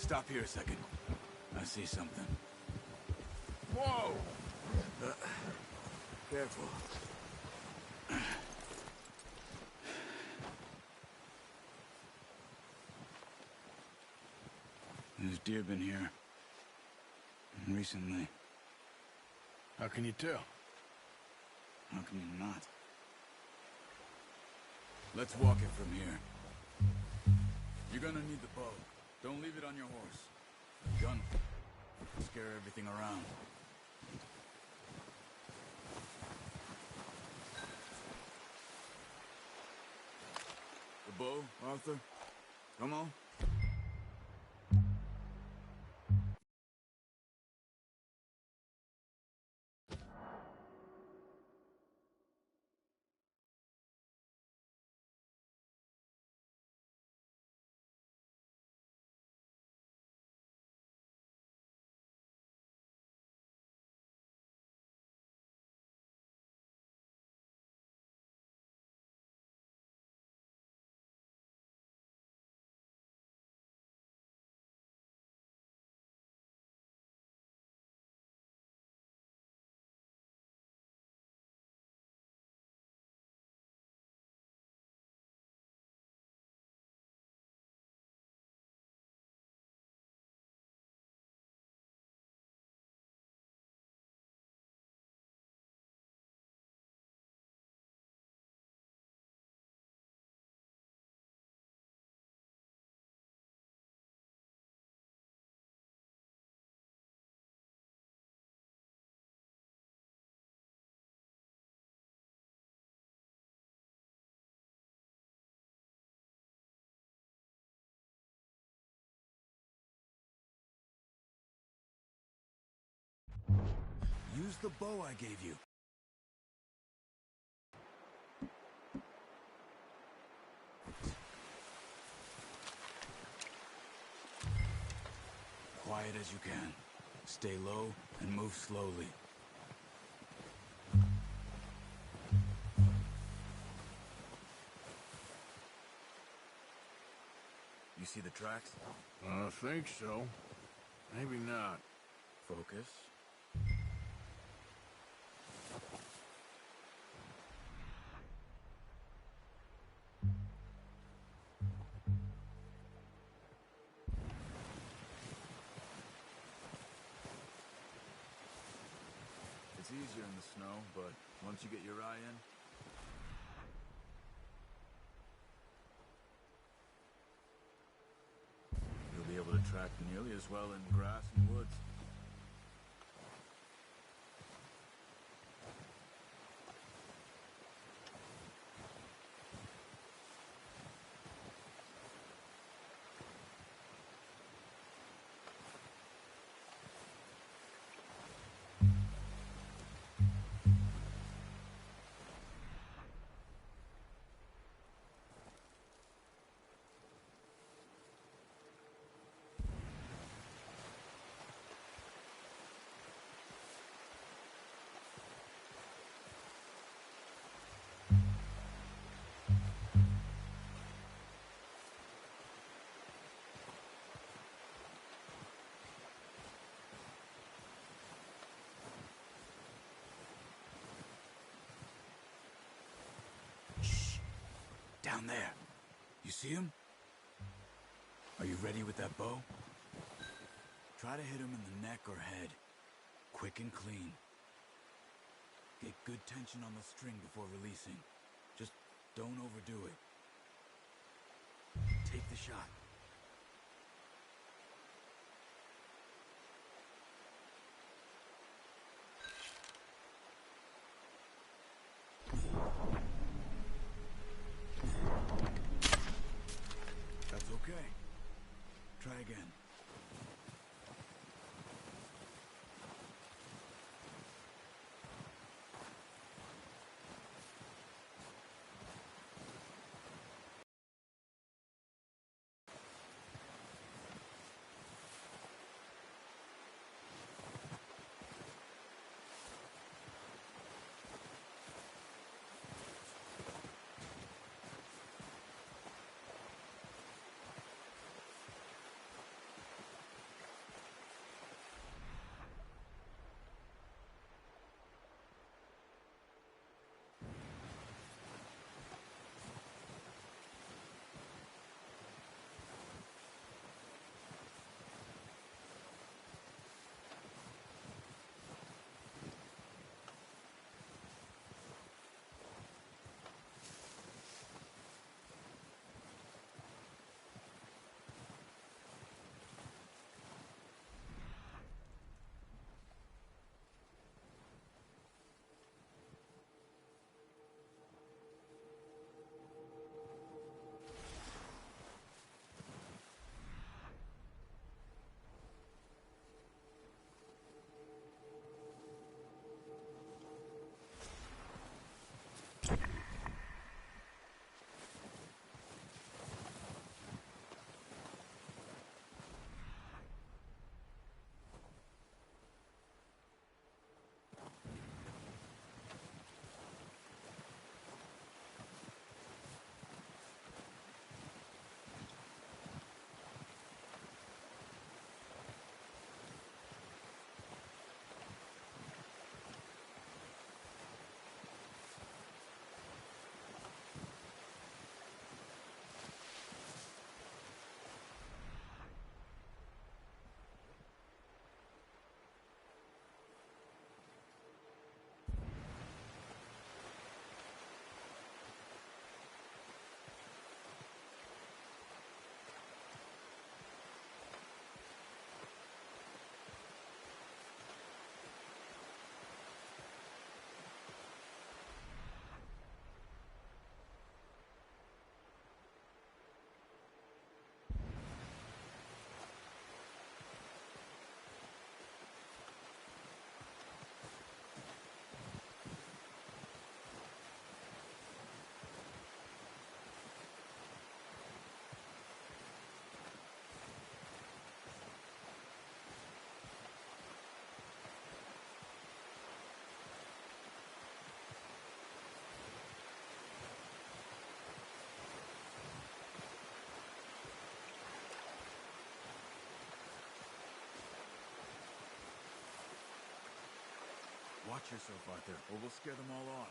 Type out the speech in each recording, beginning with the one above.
Stop here a second. I see something. Whoa! Careful. There's deer been here. Recently. How can you tell? How can you not? Let's walk it from here. You're gonna need the bow. Don't leave it on your horse. Gun. Scare everything around. The bow, Arthur? Come on. Use the bow I gave you. Quiet as you can. Stay low and move slowly. You see the tracks? I think so. Maybe not. Focus. It's easier in the snow, but once you get your eye in, you'll be able to track nearly as well in grass and woods. Down there. You see him? Are you ready with that bow? Try to hit him in the neck or head. Quick and clean. Get good tension on the string before releasing. Just don't overdo it. Take the shot. That's okay. Try again. Watch yourself out there, or we'll scare them all off.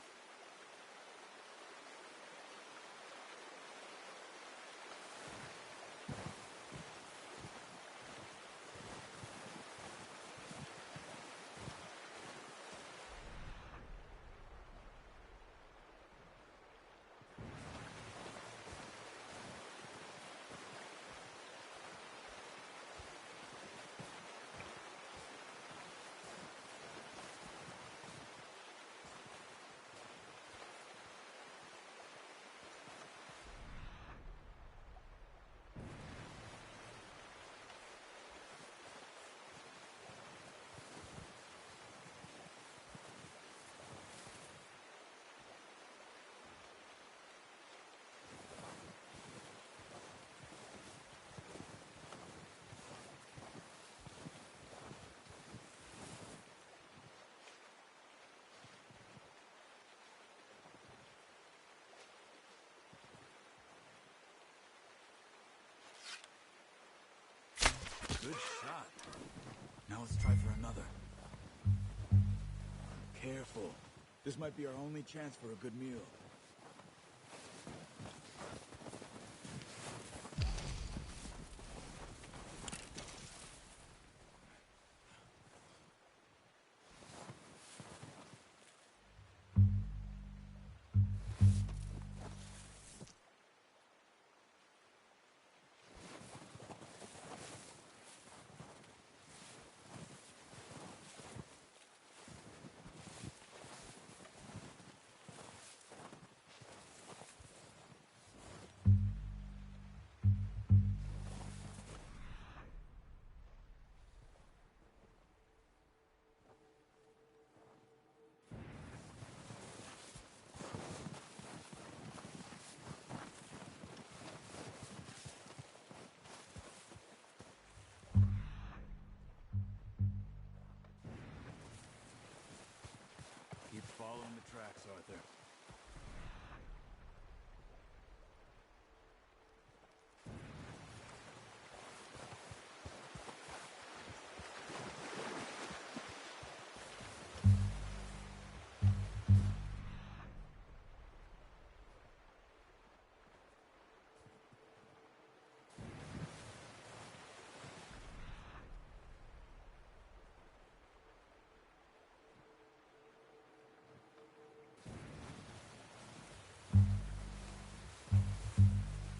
Good shot. Now let's try for another. Careful. This might be our only chance for a good meal. Keep following the tracks, Arthur.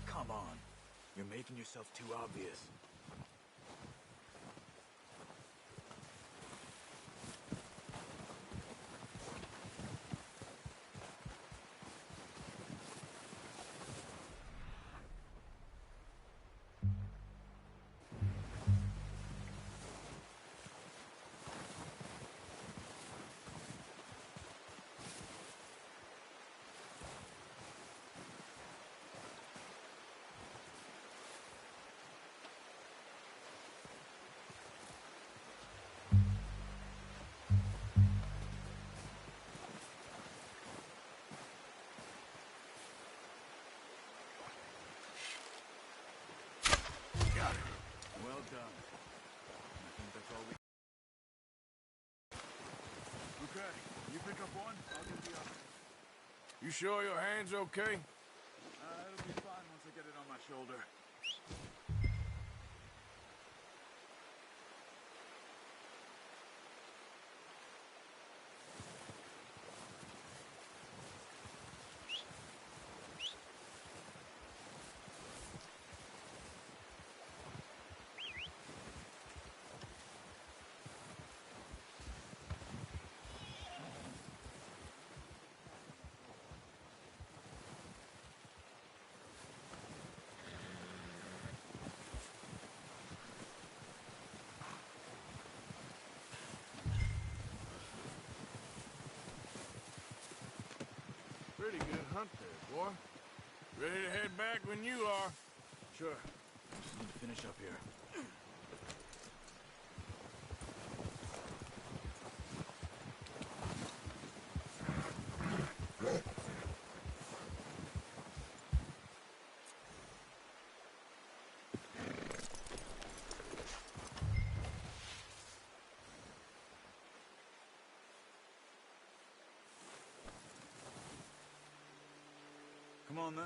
Come on. You're making yourself too obvious. Well done. I think that's all we... Okay, you pick up one, I'll get the other. You sure your hand's okay? It'll be fine once I get it on my shoulder. Pretty good hunt there, boy. Ready to head back when you are. Sure. Just need to finish up here. Come on, then.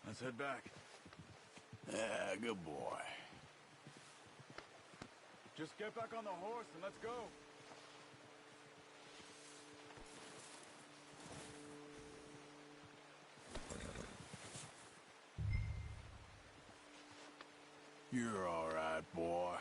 Let's head back. Yeah, good boy. Just get back on the horse and let's go. You're all right, boy.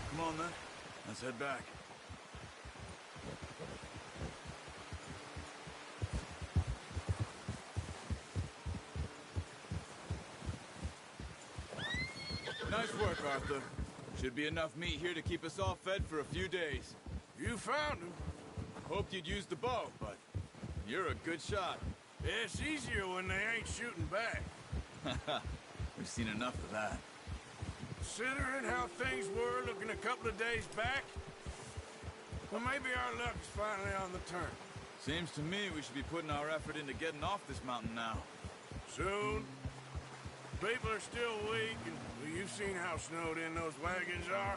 Come on, then. Let's head back. Nice work, Arthur. Should be enough meat here to keep us all fed for a few days. You found him. Hoped you'd use the bow, but you're a good shot. Yeah, it's easier when they ain't shooting back. We've seen enough of that. Considering how things were looking a couple of days back, well, maybe our luck's finally on the turn. Seems to me we should be putting our effort into getting off this mountain now. Soon. People are still weak, and well, you've seen how snowed in those wagons are.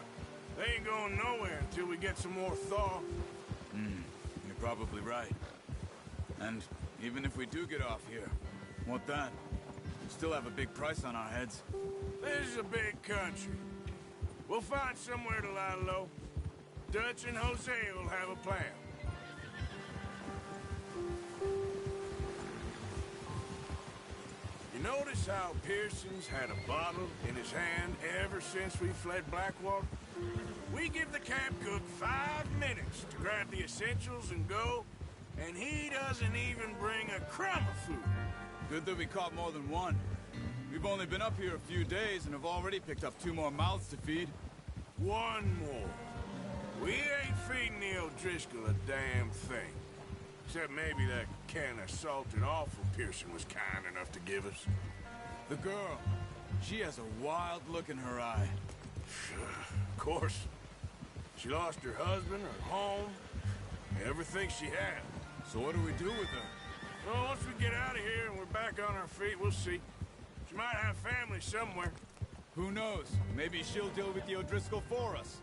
They ain't going nowhere until we get some more thaw. You're probably right. And even if we do get off here, what then? We still have a big price on our heads. This is a big country. We'll find somewhere to lie low. Dutch and Jose will have a plan. You notice how Pearson's had a bottle in his hand ever since we fled Blackwater? We give the camp cook 5 minutes to grab the essentials and go, and he doesn't even bring a crumb of food. Good that we caught more than one. We've only been up here a few days and have already picked up 2 more mouths to feed. 1 more. We ain't feeding the O'Driscoll a damn thing. Except maybe that can of salted offal Pearson was kind enough to give us. The girl, she has a wild look in her eye. Of course. She lost her husband, her home, everything she had. So what do we do with her? Well, once we get out of here and we're back on our feet, we'll see. She might have family somewhere. Who knows? Maybe she'll deal with the O'Driscoll for us.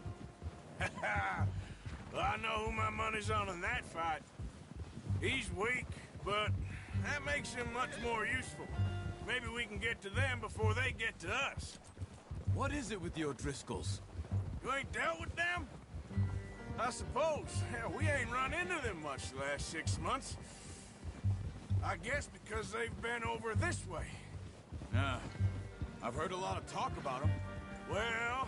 Well, I know who my money's on in that fight. He's weak, but that makes him much more useful. Maybe we can get to them before they get to us. What is it with the O'Driscolls? You ain't dealt with them? I suppose. Hell, we ain't run into them much the last 6 months. I guess because they've been over this way. Yeah, I've heard a lot of talk about them. Well,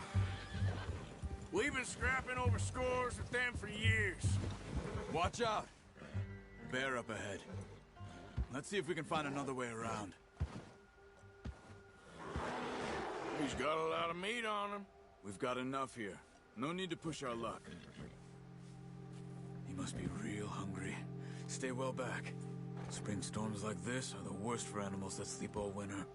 we've been scrapping over scores with them for years. Watch out. Bear up ahead. Let's see if we can find another way around. He's got a lot of meat on him. We've got enough here. No need to push our luck. He must be real hungry. Stay well back. Spring storms like this are the worst for animals that sleep all winter.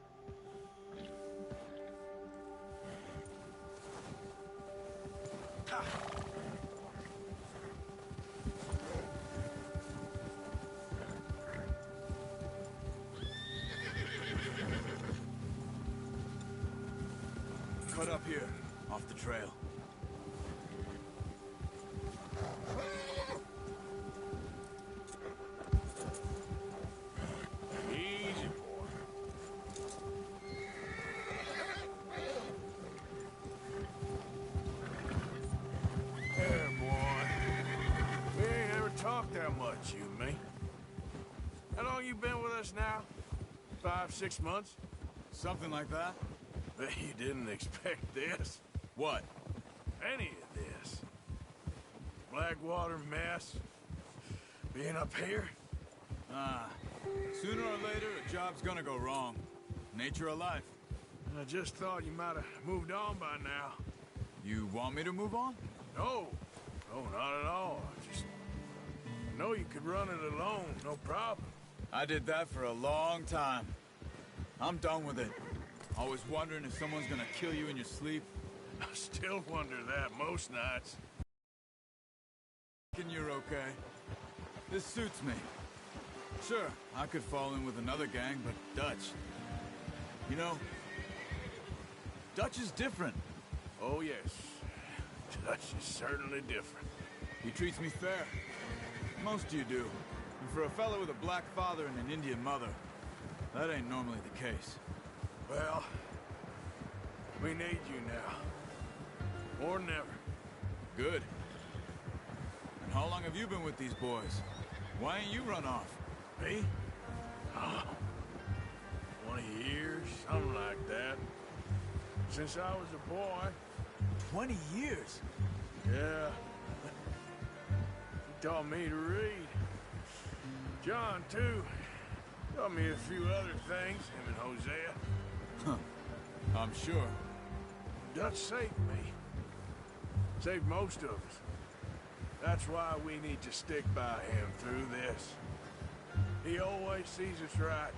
Cut up here, off the trail. Easy, boy. There, boy. We ain't ever talked that much, you and me. How long you been with us now? 5, 6 months? Something like that? Bet you didn't expect this. What? Any of this. Blackwater mess. Being up here. Sooner or later, a job's gonna go wrong. Nature of life. I just thought you might have moved on by now. You want me to move on? No. No, not at all. I know you could run it alone, no problem. I did that for a long time. I'm done with it. Always wondering if someone's gonna kill you in your sleep? I still wonder that most nights. And you're okay. This suits me. Sure, I could fall in with another gang, but Dutch... You know, Dutch is different. Oh, yes. Dutch is certainly different. He treats me fair. Most of you do. And for a fellow with a black father and an Indian mother, that ain't normally the case. Well, we need you now. More than ever. Good. And how long have you been with these boys? Why ain't you run off? Me? Oh, 20 years, something like that. Since I was a boy. 20 years? Yeah. He taught me to read. John, too. Taught me a few other things, him and Hosea. Huh. I'm sure. Dutch saved me. Saved most of us. That's why we need to stick by him through this. He always sees us right.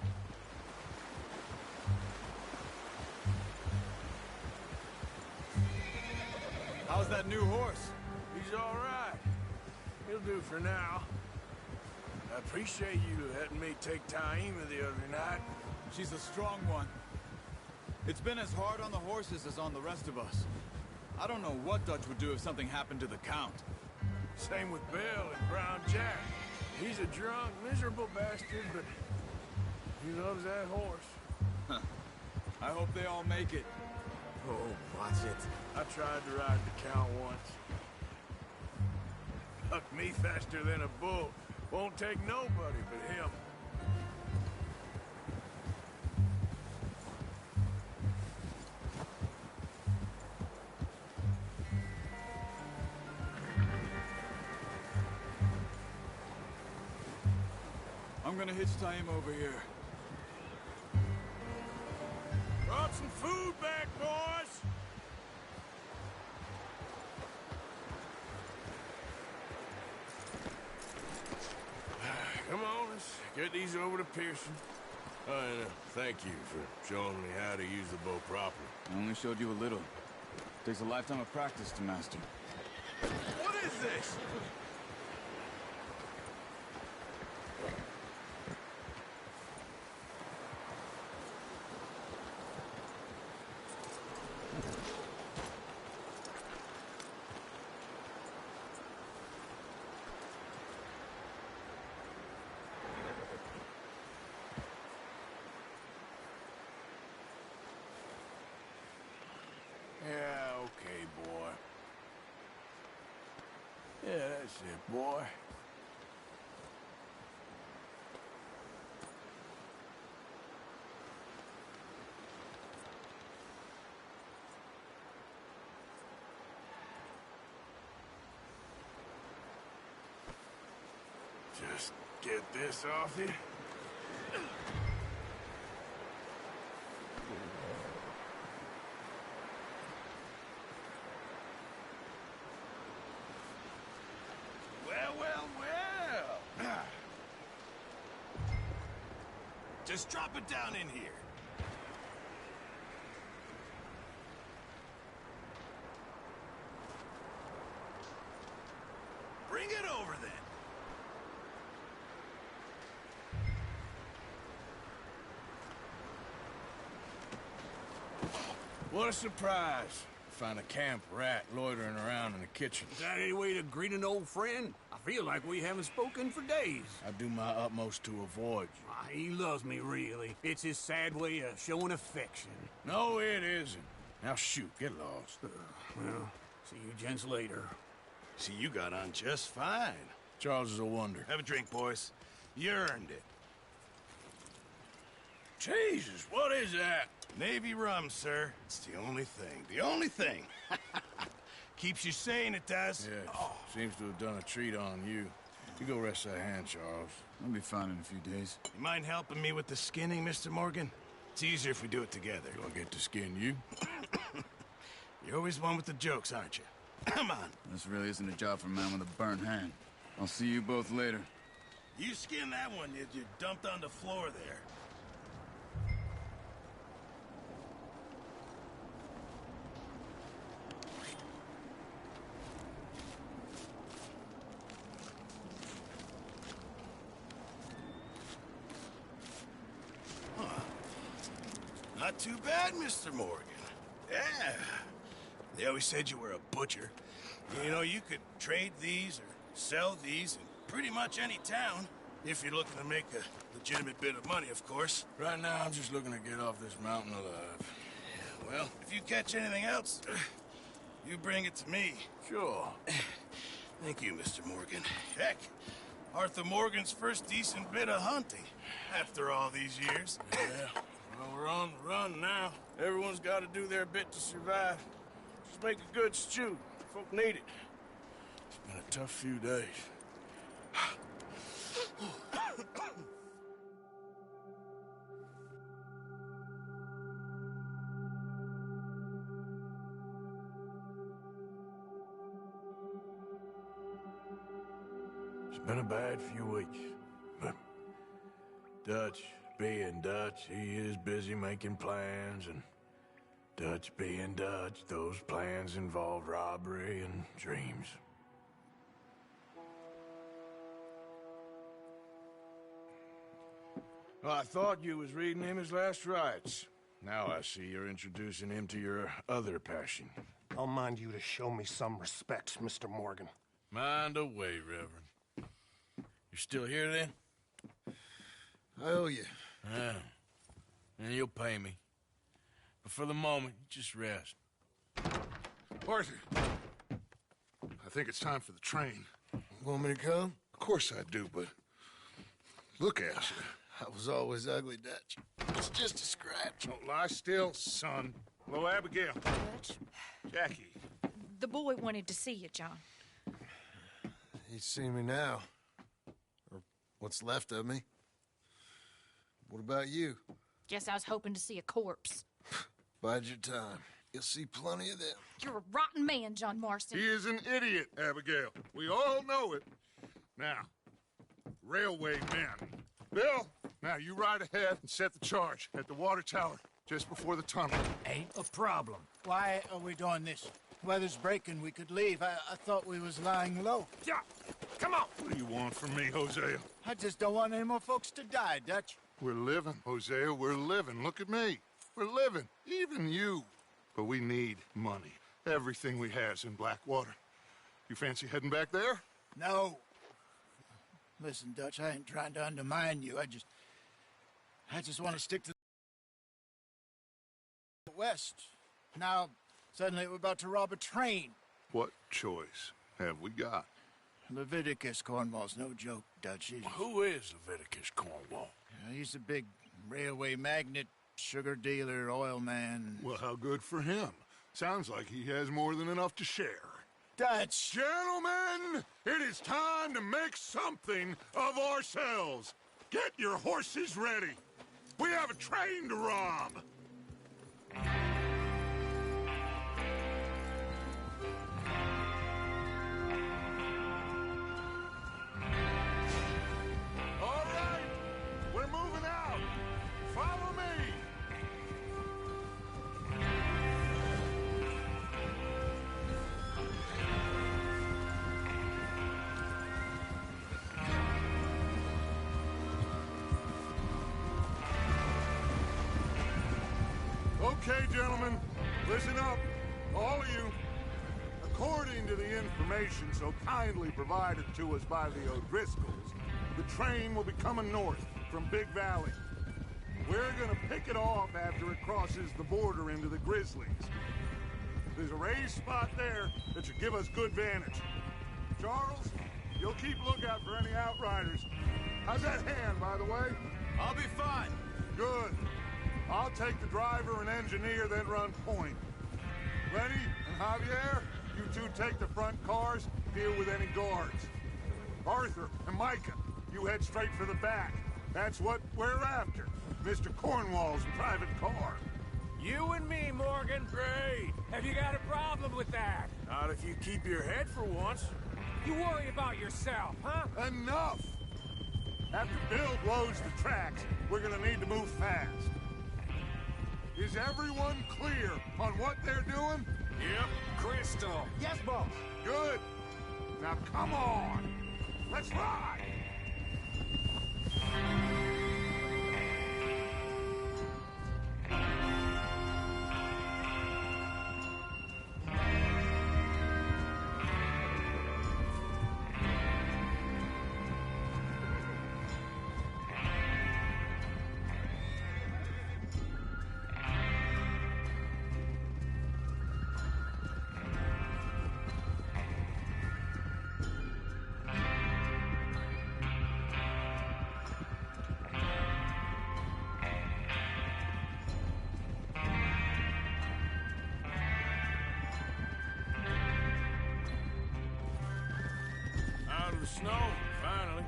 How's that new horse? He's all right. He'll do for now. I appreciate you letting me take Taima the other night. She's a strong one. It's been as hard on the horses as on the rest of us. I don't know what Dutch would do if something happened to the Count. Same with Bill and Brown Jack. He's a drunk, miserable bastard, but he loves that horse. Huh. I hope they all make it. Oh, watch it. I tried to ride the Count once. Hucked me faster than a bull. Won't take nobody but him. I'm gonna hitch Taima over here. Brought some food back, boys! Come on, let's get these over to Pearson. And thank you for showing me how to use the bow properly. I only showed you a little. Takes a lifetime of practice to master. What is this? Yeah, okay, boy. Yeah, that's it, boy. Just get this off you. Well. Just drop it down in here. Bring it over then. What a surprise. Find a camp rat loitering around in the kitchen. Is that any way to greet an old friend? I feel like we haven't spoken for days. I do my utmost to avoid you. He loves me, really. It's his sad way of showing affection. No, it isn't. Now shoot, get lost. Well, see you gents later. See, you got on just fine. Charles is a wonder. Have a drink, boys. You earned it. Jesus, what is that? Navy rum, sir. It's the only thing. The only thing. Keeps you sane, it does. Yes, seems to have done a treat on you. You go rest that hand, Charles. I'll be fine in a few days. You mind helping me with the skinning, Mr. Morgan? It's easier if we do it together. Do I get to skin you? You're always one with the jokes, aren't you? Come on. This really isn't a job for a man with a burnt hand. I'll see you both later. You skin that one you dumped on the floor there. Not too bad, Mr. Morgan. Yeah. They always said you were a butcher. You know, you could trade these or sell these in pretty much any town. If you're looking to make a legitimate bit of money, of course. Right now, I'm just looking to get off this mountain alive. Yeah, well, if you catch anything else, you bring it to me. Sure. Thank you, Mr. Morgan. Heck, Arthur Morgan's first decent bit of hunting after all these years. Yeah. Well, we're on the run now. Everyone's got to do their bit to survive. Just make a good stew. Folk need it. It's been a tough few days. It's been a bad few weeks, but Dutch being Dutch, he is busy making plans, and Dutch being Dutch, those plans involve robbery and dreams. Well, I thought you was reading him his last rites. Now I see you're introducing him to your other passion. I'll mind you to show me some respect, Mr. Morgan. Mind away, Reverend. You still here, then? I owe you. Yeah. And you'll pay me. But for the moment, just rest. Arthur, I think it's time for the train. Want me to come? Of course I do, but look at you. I was always ugly, Dutch. It's just a scratch. Don't lie still, son. Hello, Abigail. Dutch, Jackie. the boy wanted to see you, John. He's seen me now. Or what's left of me. What about you? Guess I was hoping to see a corpse. Bide your time. You'll see plenty of them. You're a rotten man, John Marston. He is an idiot, Abigail. We all know it. Now, railway men. Bill, now you ride ahead and set the charge at the water tower just before the tunnel. Ain't a problem. Why are we doing this? Weather's breaking. We could leave. I thought we was lying low. Yeah, come on. What do you want from me, Hosea? I just don't want any more folks to die, Dutch. We're living, Hosea. We're living. Look at me. We're living. Even you. But we need money. Everything we has in Blackwater. You fancy heading back there? No. Listen, Dutch, I ain't trying to undermine you. I just want to stick to the west. Now, suddenly we're about to rob a train. What choice have we got? Leviticus Cornwall's no joke, Dutch. Who is Leviticus Cornwall? He's a big railway magnate, sugar dealer, oil man. Well, how good for him. Sounds like he has more than enough to share. Dutch! Gentlemen, it is time to make something of ourselves. Get your horses ready. We have a train to rob. All right, we're moving out. Follow me. Okay, gentlemen, listen up, all of you. According to the information so kindly provided to us by the O'Driscolls, the train will be coming north from Big Valley. We're gonna pick it off after it crosses the border into the Grizzlies. There's a raised spot there that should give us good vantage. Charles, you'll keep lookout for any outriders. How's that hand, by the way? I'll be fine. Good. I'll take the driver and engineer, then run point. Lenny and Javier, you two take the front cars, deal with any guards. Arthur and Micah, you head straight for the back. That's what we're after. Mr. Cornwall's private car. You and me, Morgan. Great. Have you got a problem with that? Not if you keep your head for once. You worry about yourself, huh? Enough! After Bill blows the tracks, we're gonna need to move fast. Is everyone clear on what they're doing? Yep. Crystal. Yes, boss. Good. Now come on. Let's ride. snow, finally.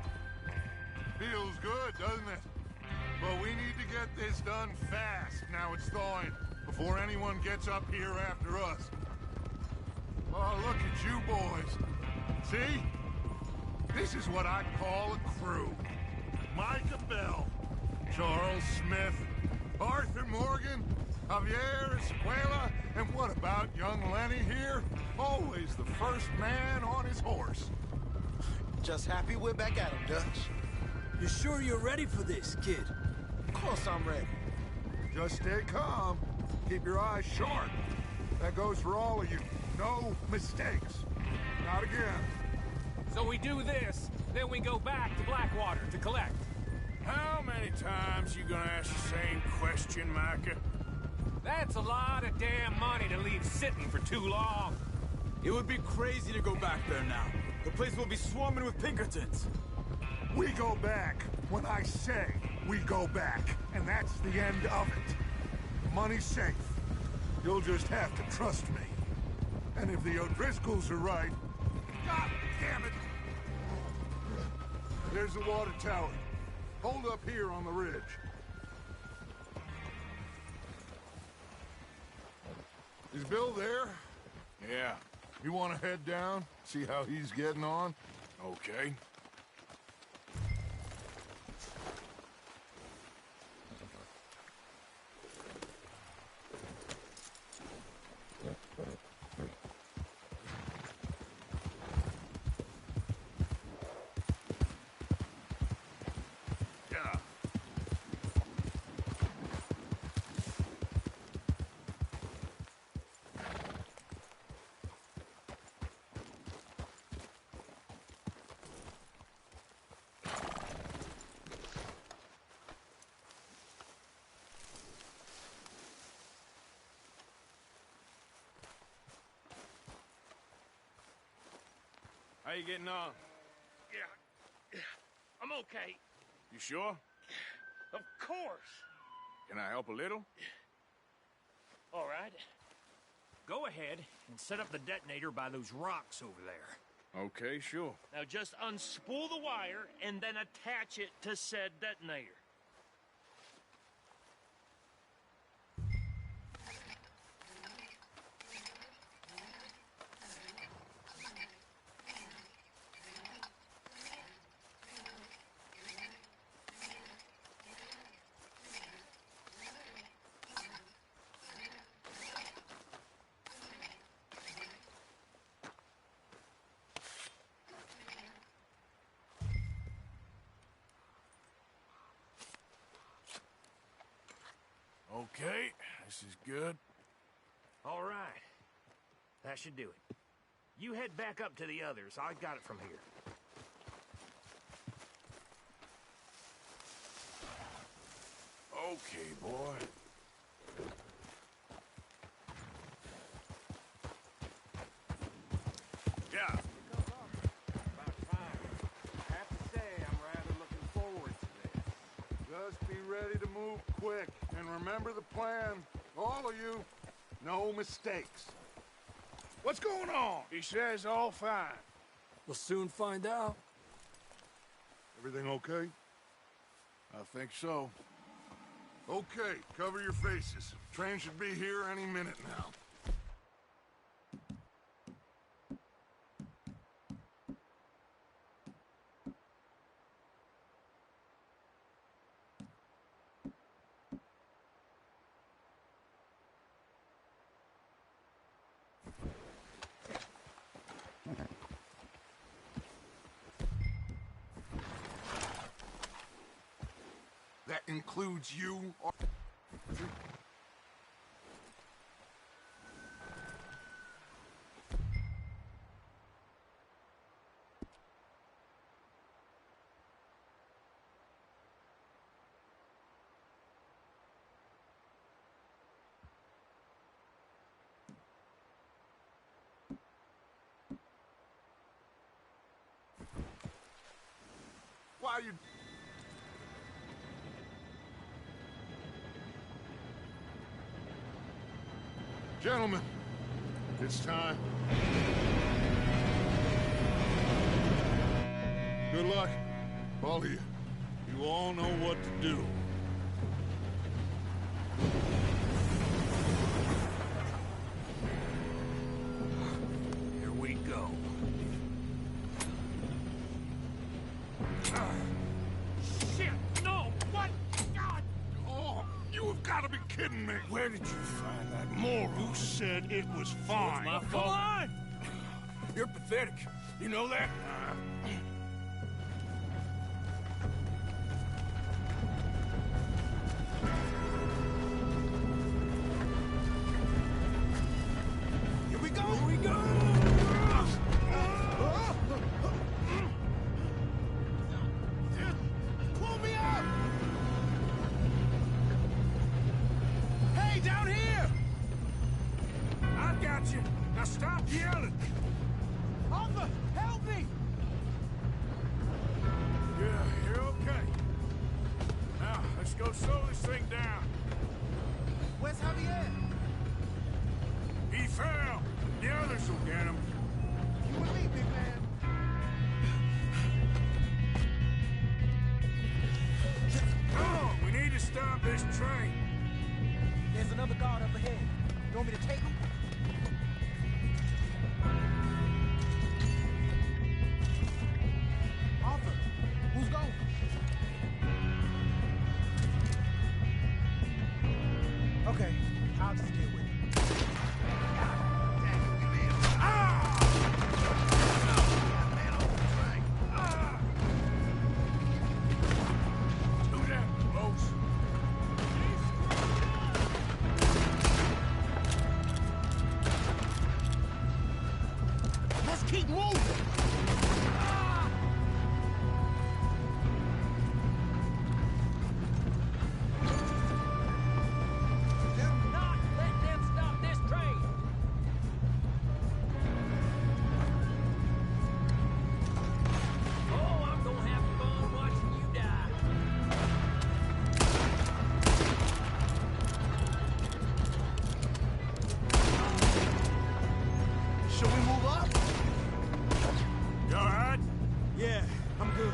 Feels good, doesn't it? But we need to get this done fast now it's thawing, before anyone gets up here after us. Oh, look at you boys. See? This is what I'd call a crew. Micah Bell, Charles Smith, Arthur Morgan, Javier Escuela, and what about young Lenny here? Always the first man on his horse. Just happy we're back at him, Dutch. You sure you're ready for this, kid? Of course I'm ready. Just stay calm. Keep your eyes sharp. That goes for all of you. No mistakes. Not again. So we do this, then we go back to Blackwater to collect. How many times you gonna ask the same question, Micah? That's a lot of damn money to leave sitting for too long. It would be crazy to go back there now. The place will be swarming with Pinkertons. We go back when I say we go back, and that's the end of it. The money's safe. You'll just have to trust me. And if the O'Driscolls are right... God damn it! There's the water tower. Hold up here on the ridge. Is Bill there? Yeah. You want to head down? See how he's getting on? Okay. How you getting on? Yeah, I'm okay. You sure? Of course. Can I help a little? All right. Go ahead and set up the detonator by those rocks over there. Okay, sure. Now just unspool the wire and then attach it to said detonator. Okay, this is good. All right. That should do it. You head back up to the others. I got it from here. Okay, boy. Yeah. About time. I have to say, I'm rather looking forward to this. Just be ready to move quick. And remember the plan. All of you. No mistakes. What's going on? He says all fine. We'll soon find out. Everything okay? I think so. Okay, cover your faces. Train should be here any minute now. That includes you. Why you... Gentlemen, it's time. Good luck. All of you. You all know what to do. Here we go. Shit! No! What? God! Oh, you have got to be kidding me! Where did you find that moron? You said it was fine. My fault. Come on! You're pathetic. You know that? Here we go! Here we go! Pull me up! Hey, down here! I got you. Now stop yelling. Arthur, help me! Yeah, you're okay. Now, let's go slow this thing down. Where's Javier? He fell. The others will get him. You and me, big man. Come on, we need to stop this train. There's another guard up ahead. You want me to take him? Arthur, who's going? Okay, I'll just deal with it. Do that, close. Let's keep moving! Do not let them stop this train! Oh, I'm gonna have fun watching you die. Should we move up? You all right? Yeah, I'm good.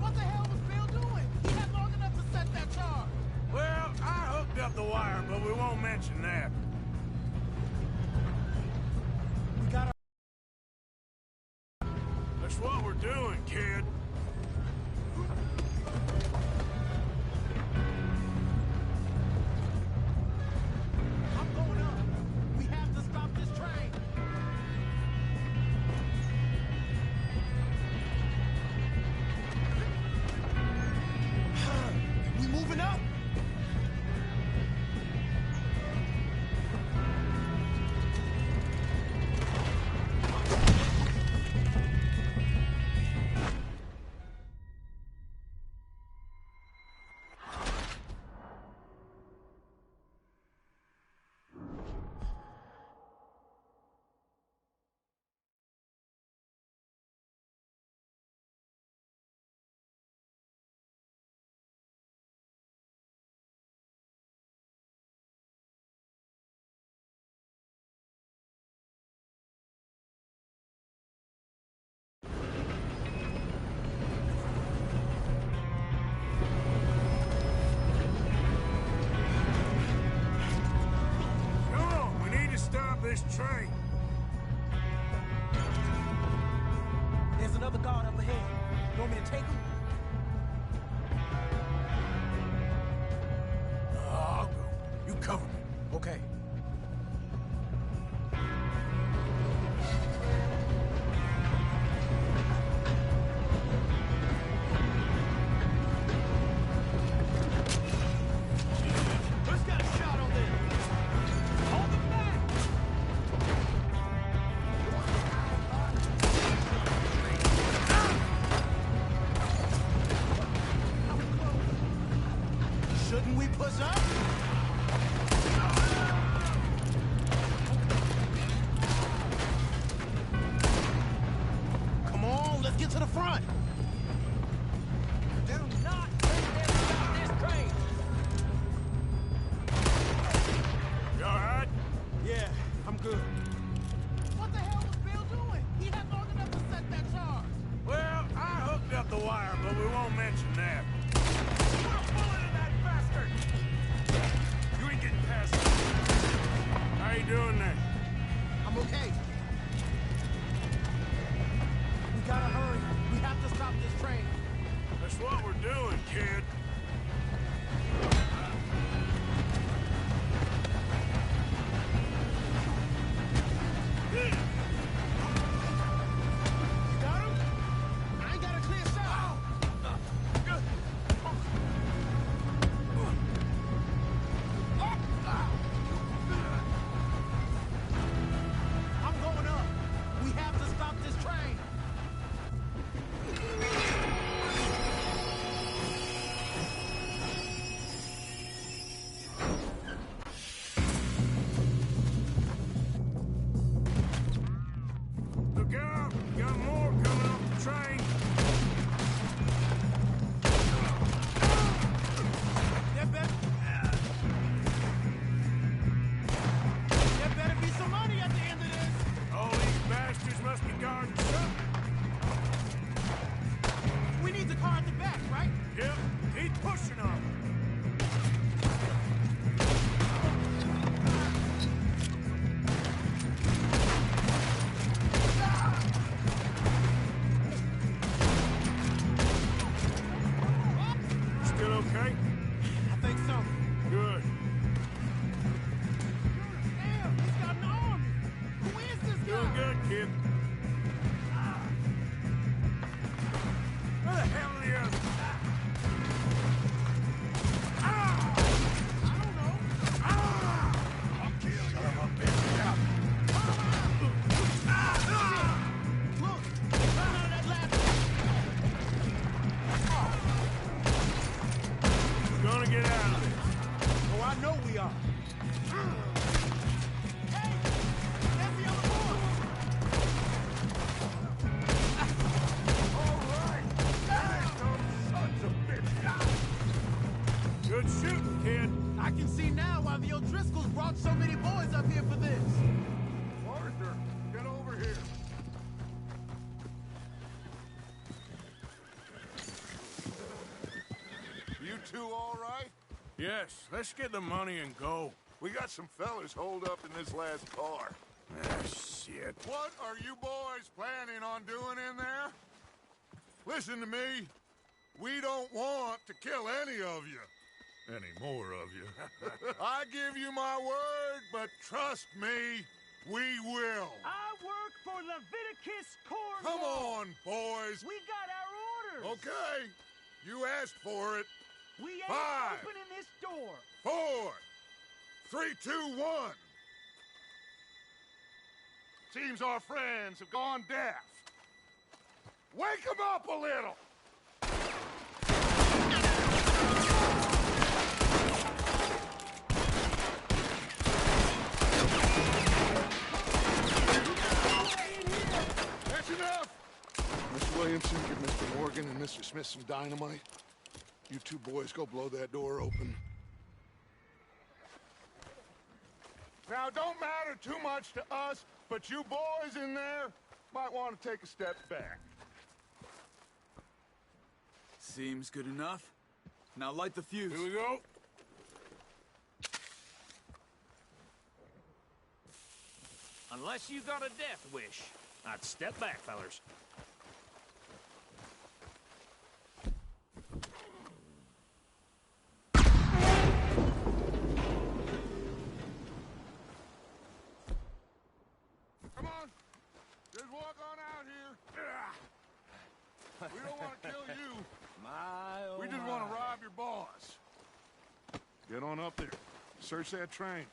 What the hell was Bill doing? He had long enough to set that charge. Well, I hooked up the wire, but we won't mention that. We got our... That's what we're doing, kid. I'm going up. We have to stop this train. We moving up? Come on, we need to stop this train. There's another guard up ahead. You want me to take him? I'll go. You cover me. Okay. Who's got a shot on this? Hold them back! Shouldn't we push up? Come on, let's get to the front. Do not let them stop this train! You all right? Yeah, I'm good. What the hell was Bill doing? He had long enough to set that charge. Well, I can see now why the O'Driscolls brought so many boys up here for this. Arthur, get over here. You two all right? Yes, let's get the money and go. We got some fellas holed up in this last car. Ah, shit. What are you boys planning on doing in there? Listen to me. We don't want to kill any of you. Any more of you. I give you my word, but trust me, we will. I work for Leviticus Corps. Come on, boys. We got our orders. Okay. You asked for it. We ain't 5, opening this door. 4, 3, 2, 1. Seems our friends have gone deaf. Wake them up a little. That's enough. Mr. Williamson, give Mr. Morgan and Mr. Smith some dynamite. You two boys go blow that door open. Now, it don't matter too much to us, but you boys in there might want to take a step back. Seems good enough. Now light the fuse. Here we go. Unless you got a death wish, I'd step back, fellers. Come on. Just walk on out here. We don't want to kill you. We just want to rob your boss. Get on up there. Search that train.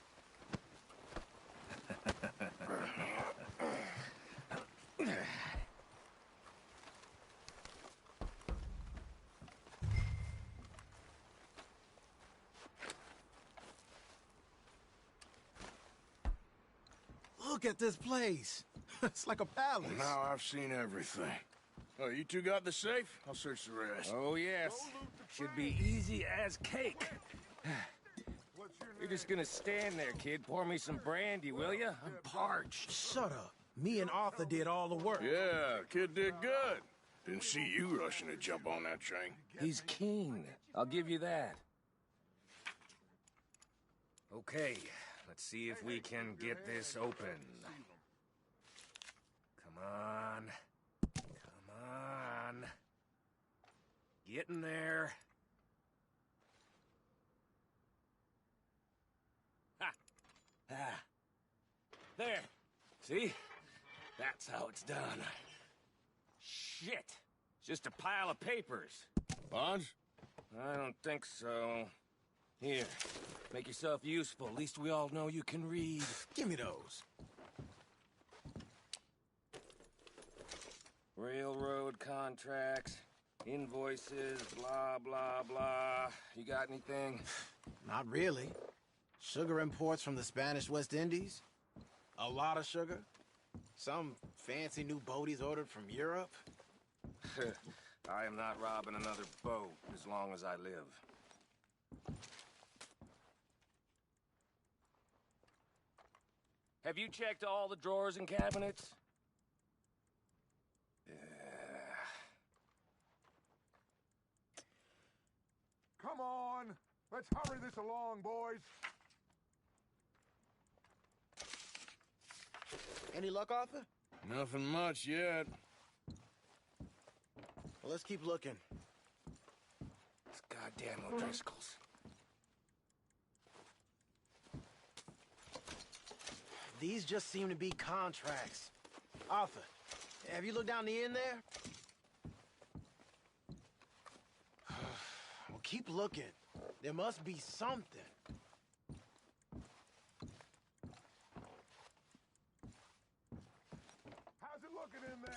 Look at this place. It's like a palace. Now I've seen everything. Oh, you two got the safe? I'll search the rest. Oh, yes. Should be easy as cake. You're just gonna stand there, kid. Pour me some brandy, will you? I'm parched. Shut up. Me and Arthur did all the work. Yeah, kid did good. Didn't see you rushing to jump on that train. He's keen. I'll give you that. Okay, let's see if we can get this open. Come on. Come on. Get in there. Ha! Ah. There. See? That's how it's done. Shit. It's just a pile of papers. Bonds? I don't think so. Here. Make yourself useful. At least we all know you can read. Give me those. Railroad contracts, invoices, blah, blah, blah. You got anything? Not really. Sugar imports from the Spanish West Indies. A lot of sugar. Some fancy new boat he's ordered from Europe. I am not robbing another boat as long as I live. Have you checked all the drawers and cabinets? Come on. Let's hurry this along, boys. Any luck, Arthur? Nothing much yet. Well, let's keep looking. It's goddamn O'Driscolls. These just seem to be contracts. Arthur, have you looked down the end there? Well, keep looking. There must be something. How's it looking in there?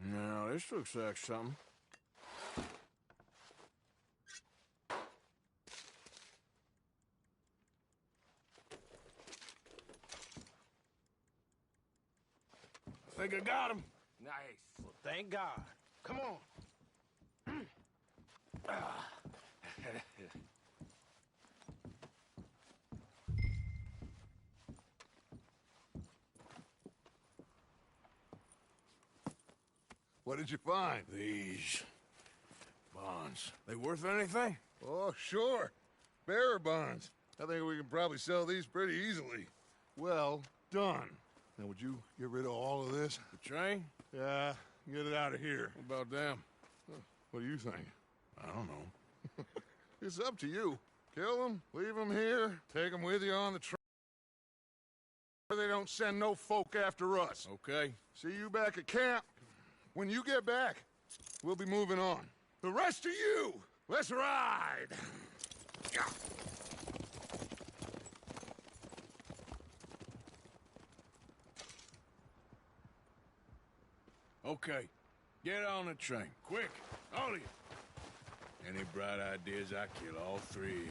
No, This looks like something. I think I got him. Nice. Well, thank God. Come on. What did you find? These bonds. They worth anything? Oh, sure. Bearer bonds. I think we can probably sell these pretty easily. Well done. Now, would you get rid of all of this? The train? Yeah, get it out of here. What about them? What do you think? I don't know. It's up to you. Kill them, leave them here, take them with you on the train. They don't send no folk after us. Okay. See you back at camp. When you get back, we'll be moving on. The rest of you, let's ride! Okay. Get on the train. Quick. All of you. Any bright ideas, I kill all three.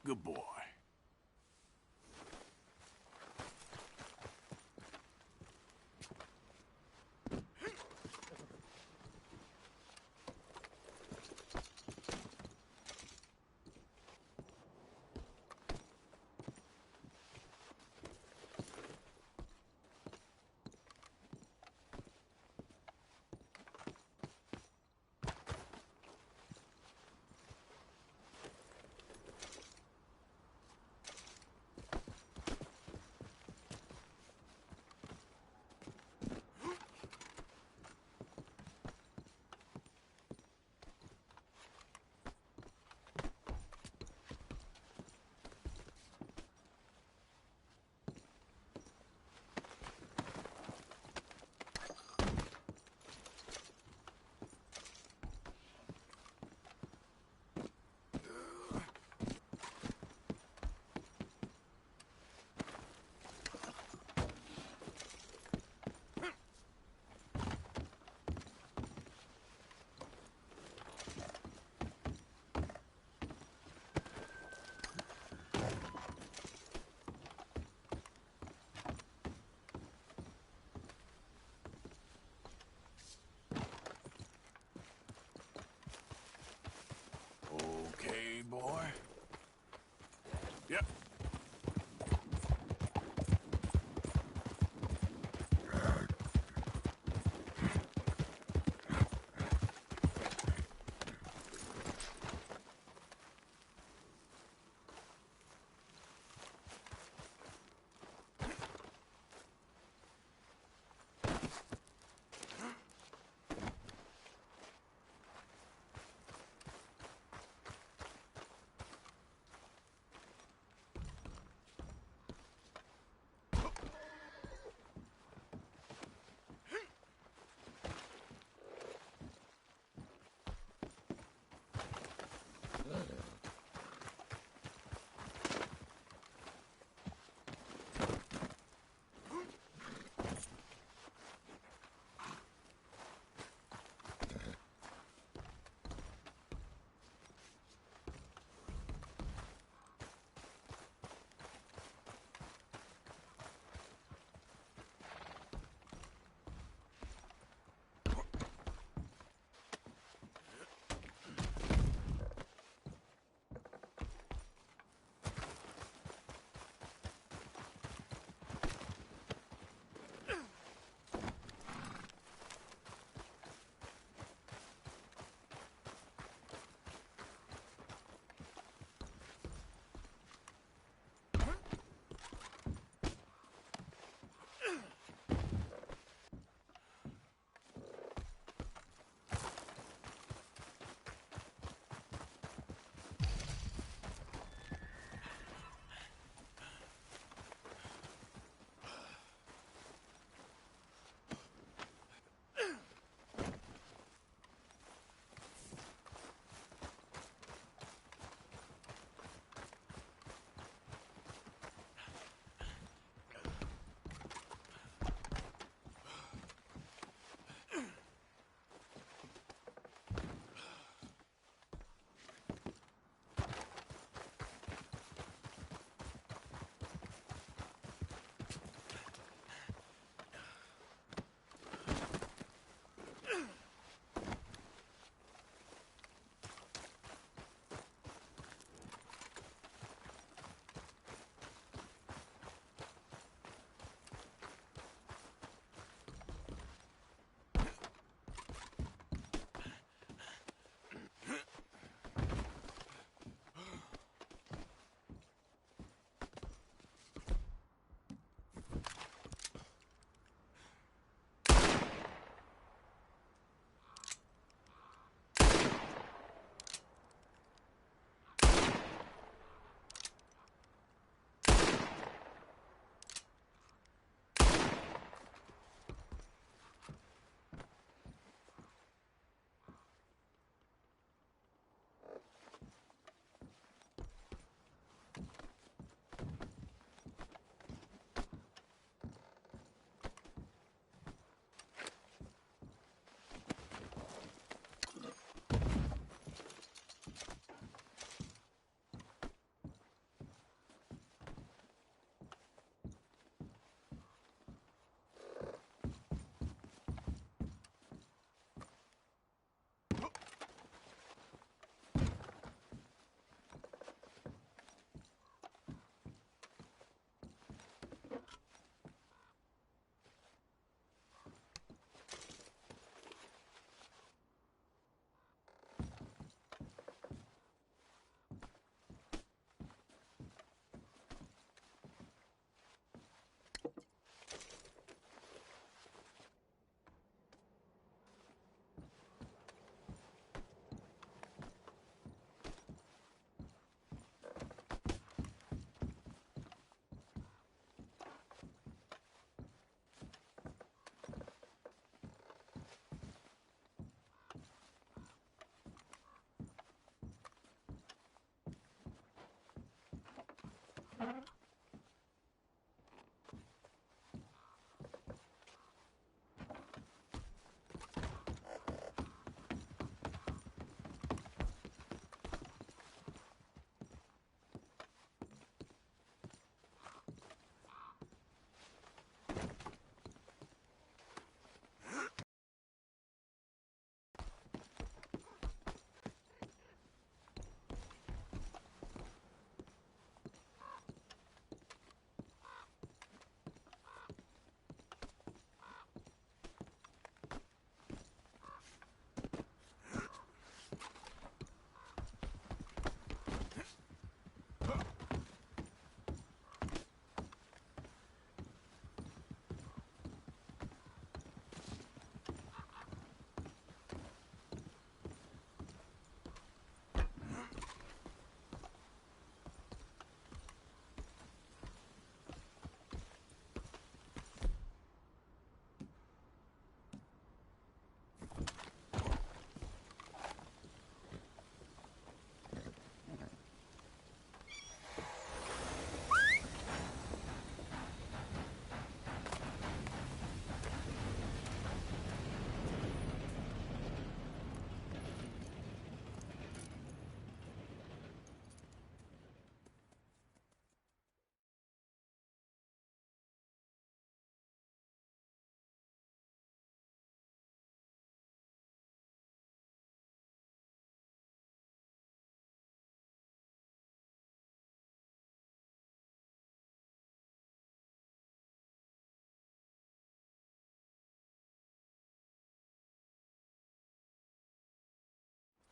Good boy. Okay, boy. Yep.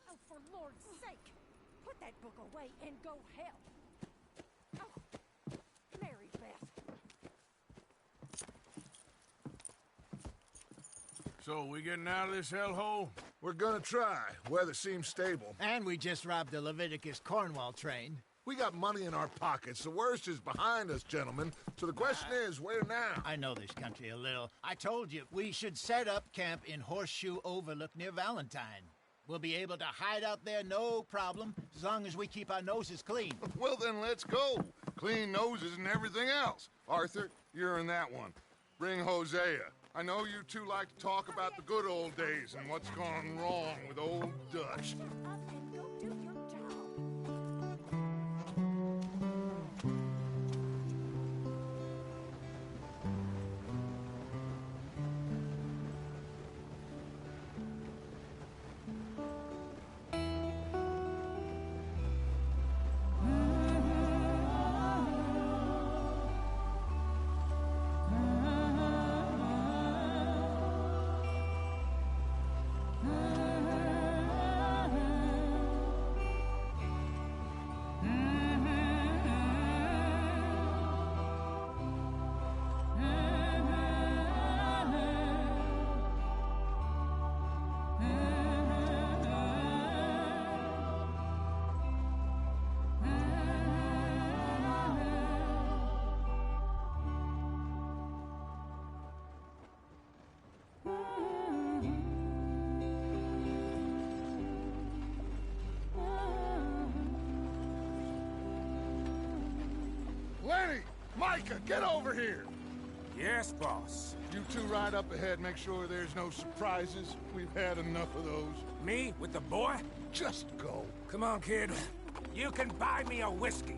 Oh, for Lord's sake! Put that book away and go help! Oh, Mary Beth. So, we getting out of this hellhole? We're gonna try. Weather seems stable. And we just robbed the Leviticus Cornwall train. We got money in our pockets. The worst is behind us, gentlemen. So the question is, where now? I know this country a little. I told you, we should set up camp in Horseshoe Overlook near Valentine. We'll be able to hide out there, no problem, as long as we keep our noses clean. Well, then let's go. Clean noses and everything else. Arthur, you're in that one. Bring Hosea. I know you two like to talk about the good old days and what's gone wrong with old Dutch. Lenny! Micah, get over here! Yes, boss. You two ride up ahead, make sure there's no surprises. We've had enough of those. Me? With the boy? Just go. Come on, kid. You can buy me a whiskey.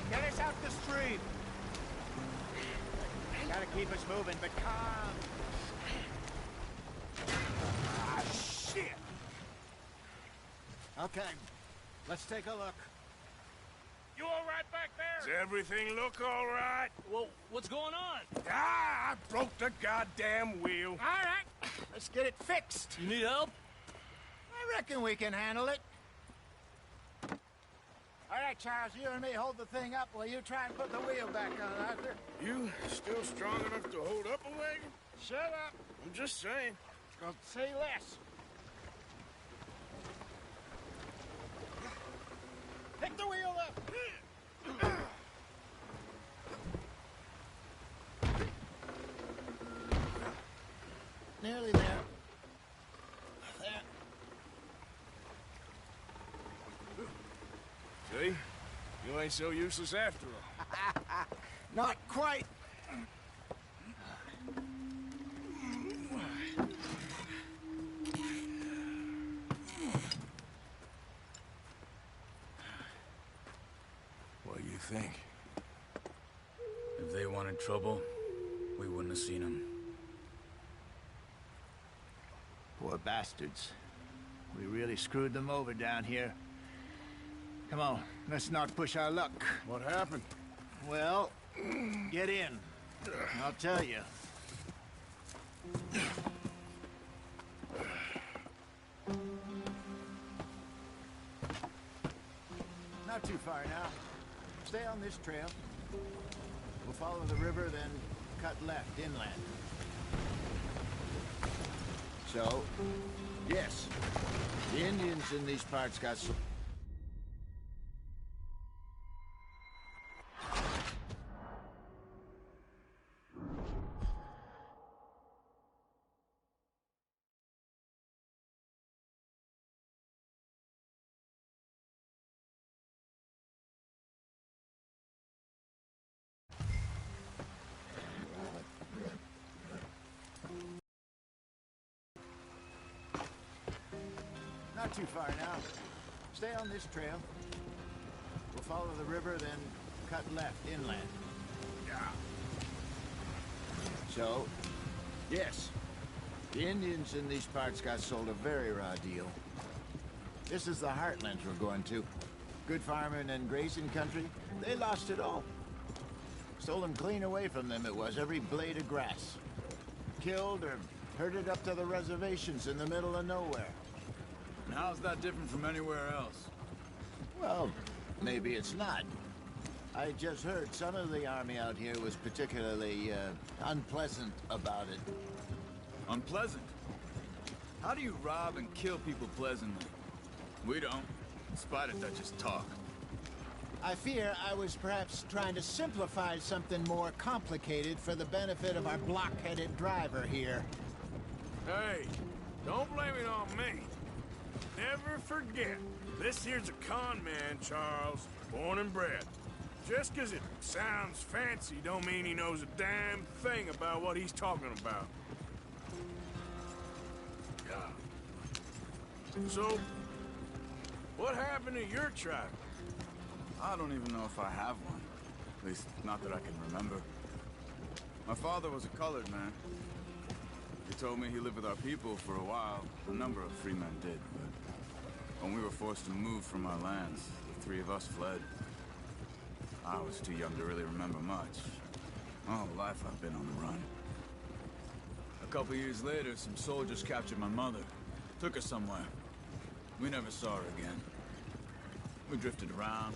Get us out the street! Gotta keep us moving, but calm. Ah, shit! Okay, let's take a look. You all right back there? Does everything look all right? Well, what's going on? Ah, I broke the goddamn wheel. All right. Let's get it fixed. You need help? I reckon we can handle it. All right, Charles, you and me hold the thing up while you try and put the wheel back on, Arthur. You still strong enough to hold up a wagon? Shut up. I'm just saying. Don't say less. Pick the wheel up. Nearly there. There. See? You ain't so useless after all. Not quite. What do you think? If they wanted trouble, we wouldn't have seen them. Poor bastards. We really screwed them over down here. Come on, let's not push our luck. What happened? Well, get in. I'll tell you. Not too far now. Stay on this trail. We'll follow the river, then cut left inland. So, yes, the Indians in these parts got so... Not too far now. Stay on this trail. We'll follow the river, then cut left inland. Yeah. So, yes, the Indians in these parts got sold a very raw deal. This is the heartlands we're going to. Good farming and grazing country. They lost it all. Stolen clean away from them it was, every blade of grass. Killed or herded up to the reservations in the middle of nowhere. And how's that different from anywhere else? Well, maybe it's not. I just heard some of the army out here was particularly unpleasant about it. Unpleasant? How do you rob and kill people pleasantly? We don't, in spite of Dutch's talk. I fear I was perhaps trying to simplify something more complicated for the benefit of our block-headed driver here. Hey, don't blame it on me. Never forget, this here's a con man, Charles, born and bred. Just 'cause it sounds fancy don't mean he knows a damn thing about what he's talking about. Yeah. So, what happened to your tribe? I don't even know if I have one. At least, not that I can remember. My father was a colored man. He told me he lived with our people for a while. A number of free men did, but when we were forced to move from our lands, the three of us fled. I was too young to really remember much. My whole life I've been on the run. A couple years later, some soldiers captured my mother. Took her somewhere. We never saw her again. We drifted around.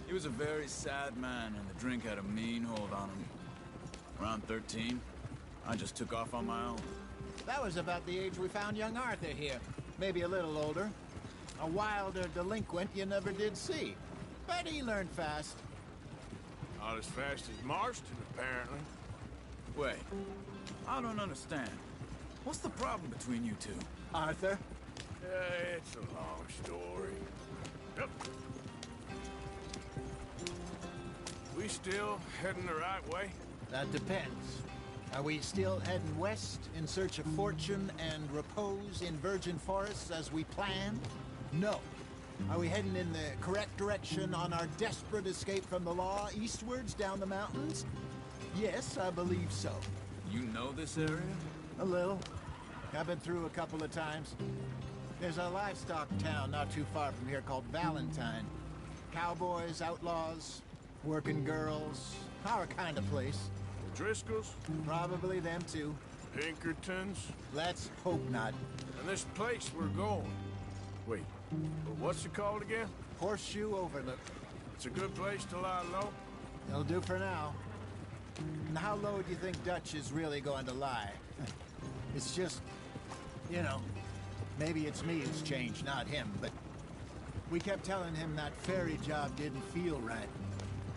He was a very sad man, and the drink had a mean hold on him. Around 13, I just took off on my own. That was about the age we found young Arthur here. Maybe a little older. A wilder delinquent you never did see. But he learned fast. Not as fast as Marston, apparently. Wait, I don't understand. What's the problem between you two? Arthur? It's a long story. Yep. We still heading the right way? That depends. Are we still heading west in search of fortune and repose in virgin forests as we planned? No. Are we heading in the correct direction on our desperate escape from the law eastwards down the mountains? Yes, I believe so. You know this area? A little. I've been through a couple of times. There's a livestock town not too far from here called Valentine. Cowboys, outlaws, working girls, our kind of place. Driscoll's? Probably them too. Pinkertons? Let's hope not. And this place we're going. Wait, what's it called again? Horseshoe Overlook. It's a good place to lie low? It'll do for now. And how low do you think Dutch is really going to lie? It's just, you know, maybe it's me who's changed, not him, but we kept telling him that ferry job didn't feel right.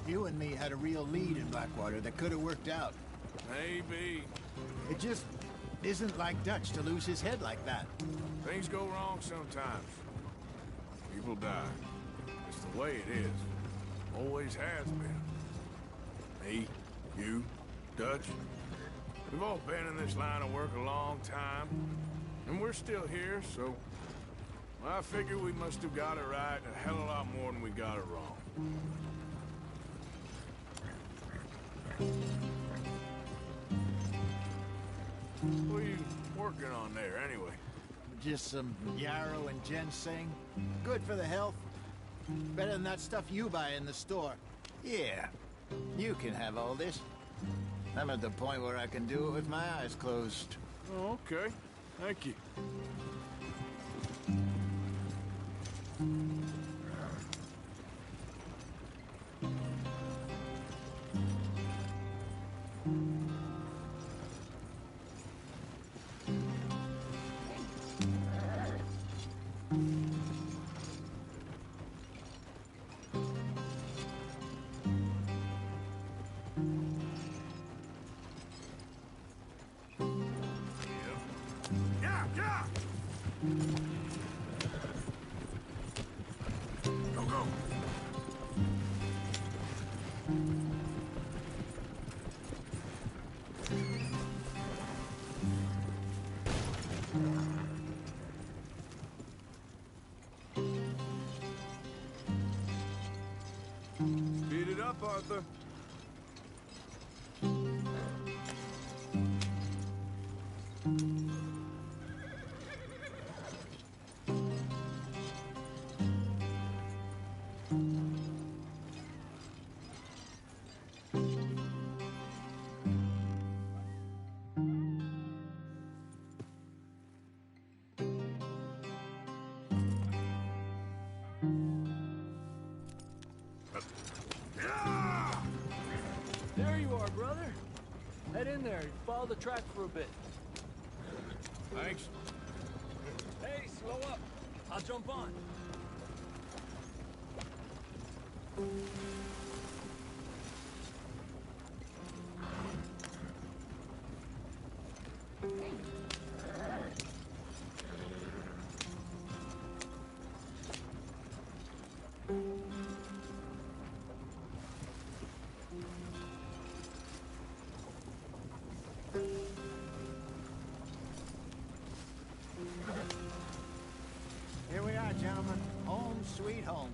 You and me had a real lead in Blackwater that could have worked out. Maybe. It just isn't like Dutch to lose his head like that. Things go wrong sometimes. People die. It's the way it is. Always has been. Me, you, Dutch. We've all been in this line of work a long time. And we're still here, so... I figure we must have got it right a hell of a lot more than we got it wrong. What are you working on there, anyway? Just some yarrow and ginseng. Good for the health. Better than that stuff you buy in the store. Yeah, you can have all this. I'm at the point where I can do it with my eyes closed. Oh, okay. Thank you. Speed it up, Arthur. There you are, brother. Head in there. Follow the track for a bit. Thanks. Hey, slow up. I'll jump on. Here we are, gentlemen. Home sweet home.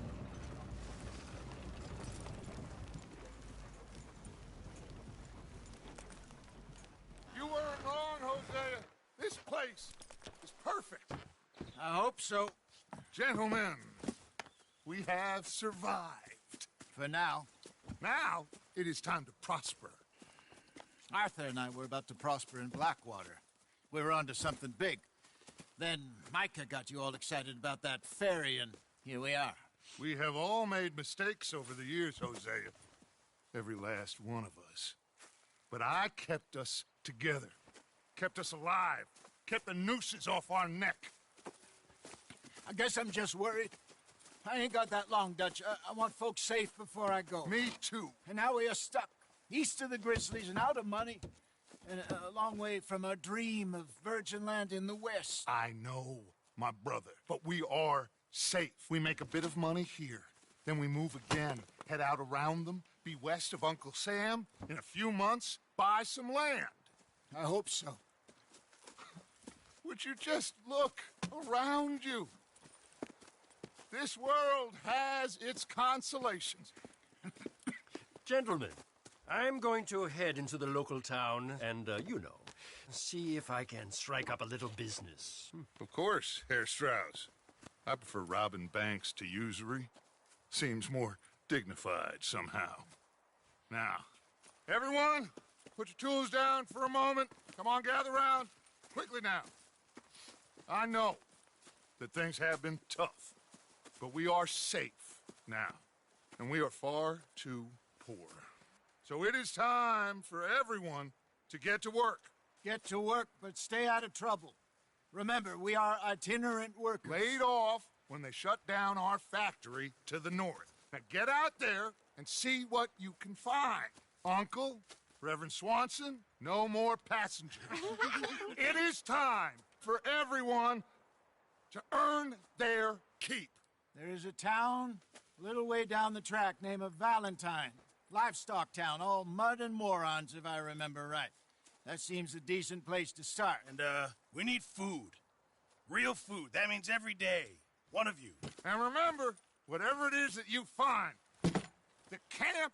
You weren't wrong, Hosea. This place is perfect. I hope so. Gentlemen, we have survived. For now. Now, it is time to prosper. Arthur and I were about to prosper in Blackwater. We were onto something big. Then Micah got you all excited about that ferry, and here we are. We have all made mistakes over the years, Hosea. Every last one of us. But I kept us together. Kept us alive. Kept the nooses off our neck. I guess I'm just worried. I ain't got that long, Dutch. I want folks safe before I go. Me too. And now we are stuck. East of the Grizzlies and out of money. And a long way from our dream of virgin land in the west. I know, my brother. But we are safe. We make a bit of money here. Then we move again. Head out around them. Be west of Uncle Sam. In a few months, buy some land. I hope so. Would you just look around you? This world has its consolations. Gentlemen, I'm going to head into the local town and, see if I can strike up a little business. Of course, Herr Strauss. I prefer robbing banks to usury. Seems more dignified somehow. Now, everyone, put your tools down for a moment. Come on on, gather round. Quickly now. I know that things have been tough, but we are safe now, and we are far too poor. So it is time for everyone to get to work. Get to work, but stay out of trouble. Remember, we are itinerant workers. Laid off when they shut down our factory to the north. Now get out there and see what you can find. Uncle, Reverend Swanson, no more passengers. It is time for everyone to earn their keep. There is a town a little way down the track named Valentine. Livestock town, all mud and morons, if I remember right. That seems a decent place to start. And, we need food. Real food. That means every day. One of you. And remember, whatever it is that you find, the camp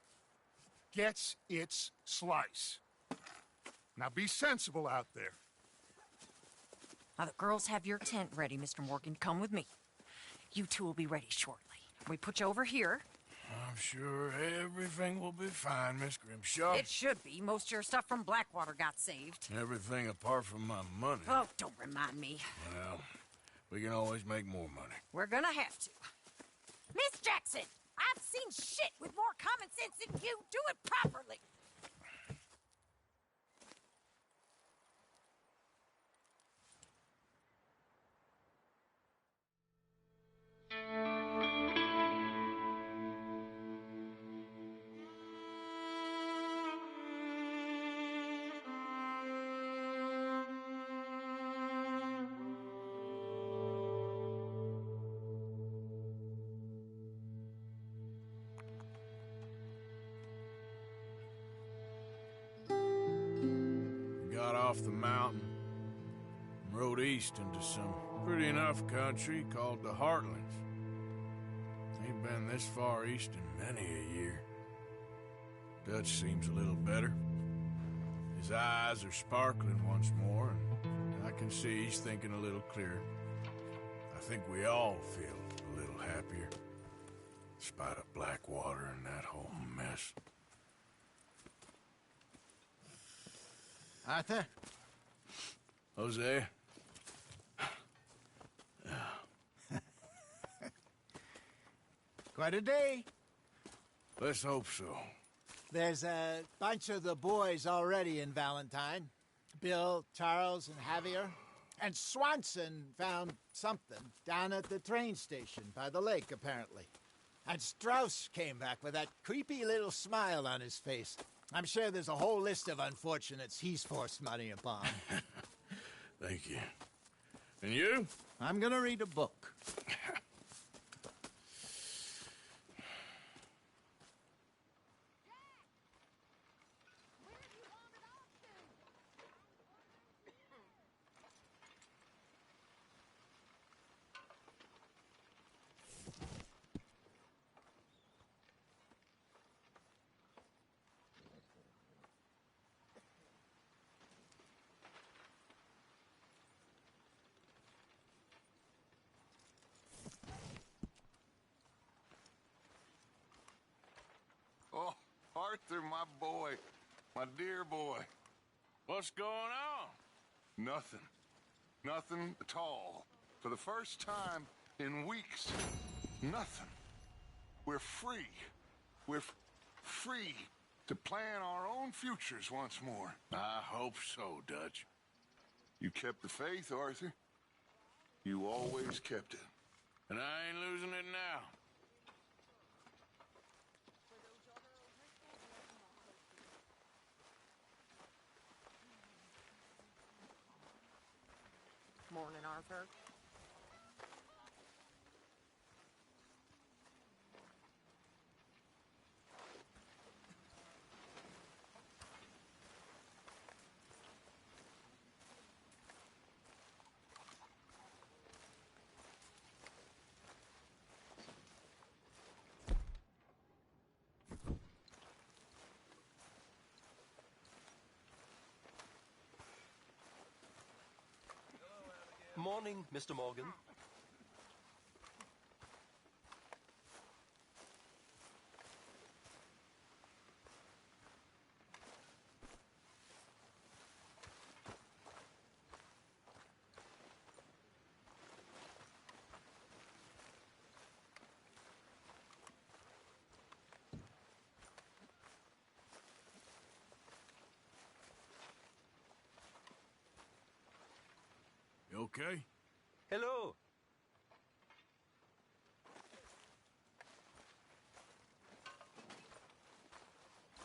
gets its slice. Now be sensible out there. Now, the girls have your tent ready, Mr. Morgan. Come with me. You two will be ready shortly. We put you over here. I'm sure everything will be fine, Miss Grimshaw. It should be. Most of your stuff from Blackwater got saved. Everything apart from my money. Oh, don't remind me. Well, we can always make more money. We're gonna have to. Miss Jackson, I've seen shit with more common sense than you. Do it properly. Got off the mountain and rode east into some pretty enough country called the Heartlands. Ain't been this far east in many a year. Dutch seems a little better. His eyes are sparkling once more, and I can see he's thinking a little clearer. I think we all feel a little happier, in spite of Blackwater and that whole mess. Arthur? Jose? Quite a day. Let's hope so. There's a bunch of the boys already in Valentine. Bill, Charles, and Javier. And Swanson found something down at the train station by the lake, apparently. And Strauss came back with that creepy little smile on his face. I'm sure there's a whole list of unfortunates he's forced money upon. Thank you. And you? I'm gonna read a book. Oh, Arthur, my boy. My dear boy. What's going on? Nothing. Nothing at all. For the first time in weeks, nothing. We're free. We're free to plan our own futures once more. I hope so, Dutch. You kept the faith, Arthur. You always kept it. And I ain't losing it now. Morning, Arthur. Morning, Mr. Morgan. Okay? Hello.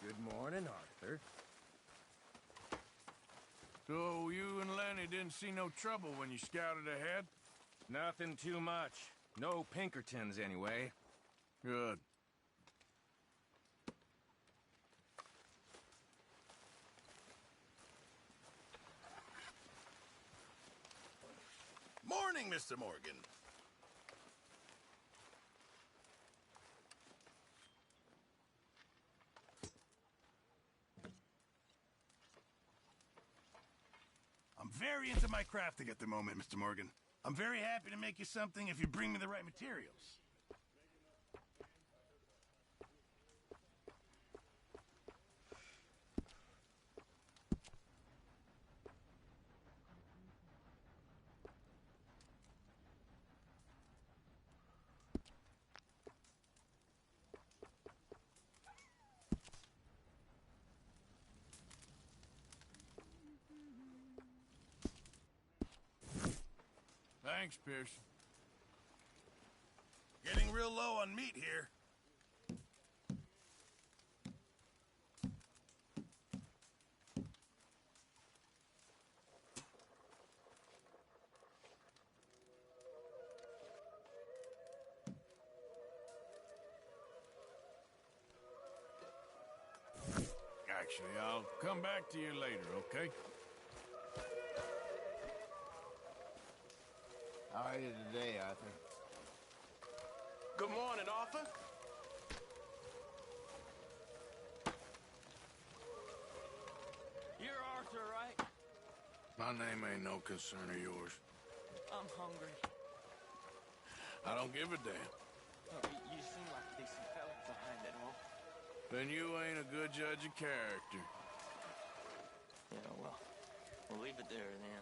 Good morning, Arthur. So you and Lenny didn't see no trouble when you scouted ahead? Nothing too much. No Pinkertons, anyway. Good. Morning, Mr. Morgan. I'm very into my crafting at the moment, Mr. Morgan. I'm very happy to make you something if you bring me the right materials. Thanks, Pearson. Getting real low on meat here. Actually, I'll come back to you later, okay? How are you today, Arthur? Good morning, Arthur. You're Arthur, right? My name ain't no concern of yours. I'm hungry. I don't give a damn. Oh, you seem like a decent fella behind it all. Then you ain't a good judge of character. Yeah, well, we'll leave it there then.